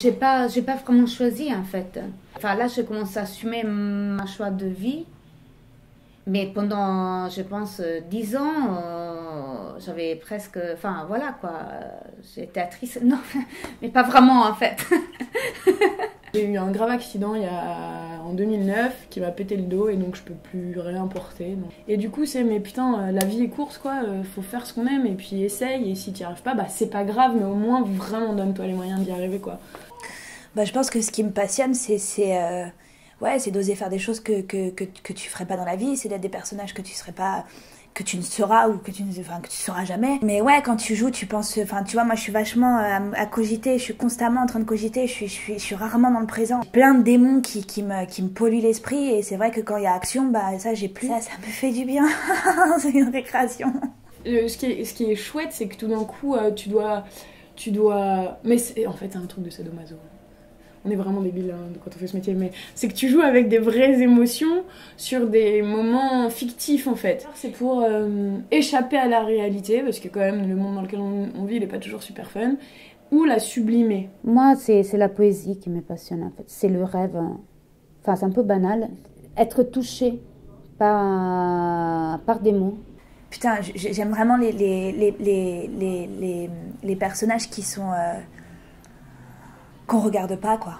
J'ai pas vraiment choisi en fait. Enfin là, je commence à assumer ma choix de vie. Mais pendant, je pense, 10 ans, j'avais presque... Enfin, voilà, quoi. J'étais actrice. Non, mais pas vraiment, en fait. J'ai eu un grave accident en 2009 qui m'a pété le dos et donc je peux plus rien porter. Donc. Et du coup, mais putain, la vie est courte, quoi. Faut faire ce qu'on aime et puis essaye. Et si t'y arrives pas, bah c'est pas grave, mais au moins vraiment donne-toi les moyens d'y arriver, quoi. Bah, je pense que ce qui me passionne, ouais, c'est d'oser faire des choses que tu ferais pas dans la vie, c'est d'être des personnages que tu serais pas, que tu ne seras ou que tu sauras jamais. Mais ouais, quand tu joues, tu penses, enfin, tu vois, moi je suis vachement à cogiter, je suis constamment en train de cogiter, je suis rarement dans le présent. Plein de démons qui me polluent l'esprit et c'est vrai que quand il y a action, bah ça j'ai plus. Ça me fait du bien, c'est une récréation. Ce qui est chouette, c'est que tout d'un coup, tu dois... Mais en fait, c'est un truc de sadomaso. On est vraiment débiles hein, quand on fait ce métier, mais c'est que tu joues avec des vraies émotions sur des moments fictifs en fait. C'est pour échapper à la réalité, parce que quand même le monde dans lequel on vit, il n'est pas toujours super fun, ou la sublimer. Moi, c'est la poésie qui me passionne en fait. C'est le rêve. Enfin, c'est un peu banal. Être touché par des mots. Putain, j'aime vraiment les personnages qui sont... qu'on regarde pas, quoi.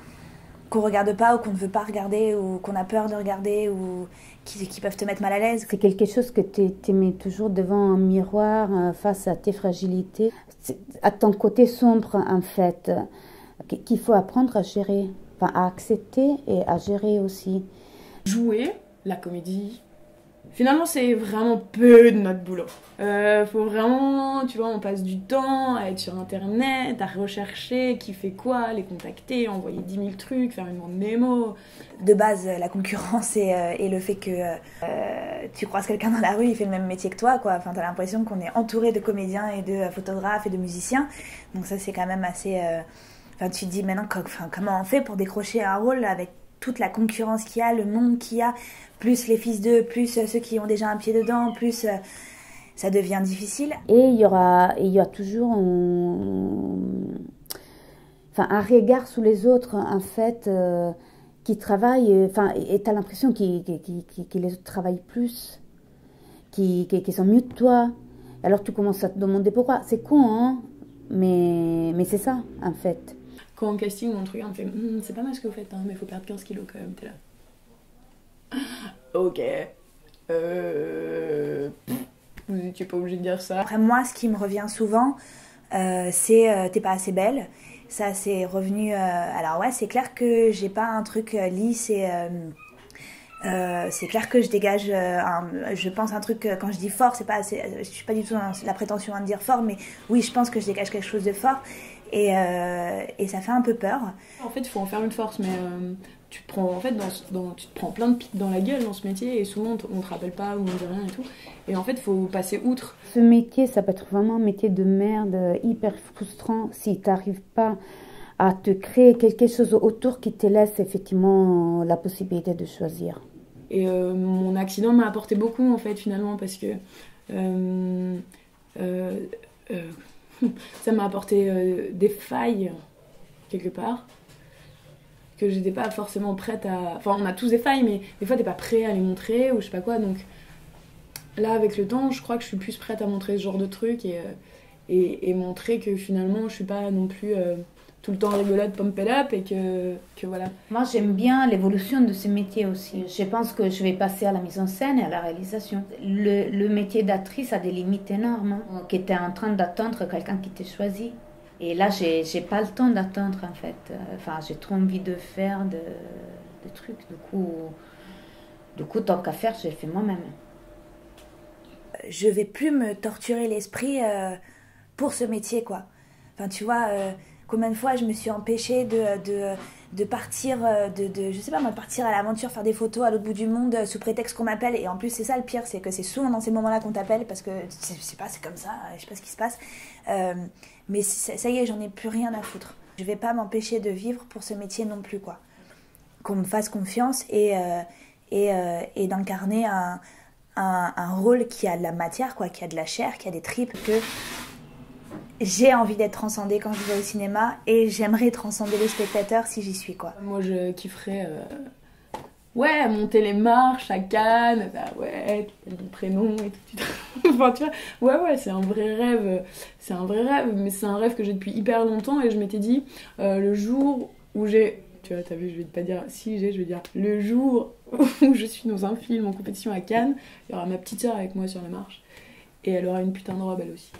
Qu'on regarde pas ou qu'on ne veut pas regarder ou qu'on a peur de regarder ou qui peuvent te mettre mal à l'aise. C'est quelque chose que tu mets toujours devant un miroir face à tes fragilités, à ton côté sombre en fait, qu'il faut apprendre à gérer, enfin à accepter et à gérer aussi. Jouer, la comédie, finalement c'est vraiment peu de notre boulot. Faut vraiment, tu vois, on passe du temps à être sur internet, à rechercher qui fait quoi, les contacter, envoyer 10 000 trucs, faire une bande démo. De base, la concurrence et le fait que tu croises quelqu'un dans la rue, il fait le même métier que toi, quoi. Enfin, t'as l'impression qu'on est entouré de comédiens et de photographes et de musiciens. Donc ça, c'est quand même assez... Enfin, tu te dis maintenant, comment on fait pour décrocher un rôle avec toute la concurrence qu'il y a, le monde qu'il y a, plus les fils d'eux, plus ceux qui ont déjà un pied dedans, plus... ça devient difficile. Et il y aura toujours un regard sur les autres, en fait, qui travaillent, et tu as l'impression qu'ils les autres travaillent plus, qu'ils sont mieux que toi. Alors tu commences à te demander pourquoi. C'est con, hein, mais c'est ça, en fait. Quand en casting, on te regarde, on fait c'est pas mal ce que vous faites, hein, mais il faut perdre 15 kilos quand même, t'es là. Ok. Vous n'étiez pas obligé de dire ça. Après, moi, ce qui me revient souvent, c'est t'es pas assez belle. Ça, c'est revenu... alors ouais, c'est clair que j'ai pas un truc lisse et... c'est clair que je dégage, je pense un truc, quand je dis fort, c'est pas assez, je suis pas du tout dans la prétention de dire fort, mais oui, je pense que je dégage quelque chose de fort et ça fait un peu peur. En fait, il faut en faire une force, mais tu te prends, en fait, tu te prends plein de pics dans la gueule dans ce métier et souvent on te rappelle pas ou on dit rien et tout. Et en fait, il faut passer outre. Ce métier, ça peut être vraiment un métier de merde, hyper frustrant si tu n'arrives pas à te créer quelque chose autour qui te laisse effectivement la possibilité de choisir. Et mon accident m'a apporté beaucoup en fait finalement parce que ça m'a apporté des failles quelque part que j'étais pas forcément prête à... Enfin on a tous des failles mais des fois t'es pas prêt à les montrer ou je sais pas quoi donc là avec le temps je crois que je suis plus prête à montrer ce genre de trucs et montrer que finalement je suis pas non plus... tout le temps rigolote, pump it up et que voilà. Moi j'aime bien l'évolution de ce métier aussi. Je pense que je vais passer à la mise en scène et à la réalisation. Le métier d'actrice a des limites énormes, hein, qui était en train d'attendre quelqu'un qui t'ait choisi. Et là j'ai pas le temps d'attendre en fait. Enfin j'ai trop envie de faire de trucs. Du coup tant qu'à faire, j'ai fait moi-même. Je vais plus me torturer l'esprit pour ce métier quoi. Enfin tu vois... combien de fois je me suis empêchée de partir, je sais pas moi, de partir à l'aventure, faire des photos à l'autre bout du monde sous prétexte qu'on m'appelle. Et en plus, c'est ça le pire, c'est que c'est souvent dans ces moments-là qu'on t'appelle parce que, je sais pas, c'est comme ça, je sais pas ce qui se passe. Mais ça y est, j'en ai plus rien à foutre. Je vais pas m'empêcher de vivre pour ce métier non plus, quoi. Qu'on me fasse confiance et d'incarner un rôle qui a de la matière, quoi, qui a de la chair, qui a des tripes, que j'ai envie d'être transcendée quand je vais au cinéma et j'aimerais transcender les spectateurs si j'y suis, quoi. Moi, je kifferais ouais, monter les marches à Cannes, bah ouais, tu mets mon prénom et tout. Enfin, tu vois, ouais, c'est un vrai rêve, mais c'est un rêve que j'ai depuis hyper longtemps et je m'étais dit, le jour où j'ai, tu vois, t'as vu, je vais pas dire si j'ai, je vais dire le jour où je suis dans un film en compétition à Cannes, il y aura ma petite sœur avec moi sur les marches et elle aura une putain de robe elle aussi.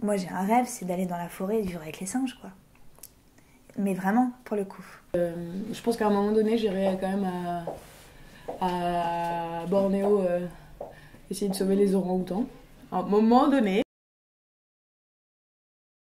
Moi, j'ai un rêve, c'est d'aller dans la forêt et de vivre avec les singes, quoi. Mais vraiment, pour le coup. Je pense qu'à un moment donné, j'irai quand même à Bornéo essayer de sauver les orang-outans. À un moment donné.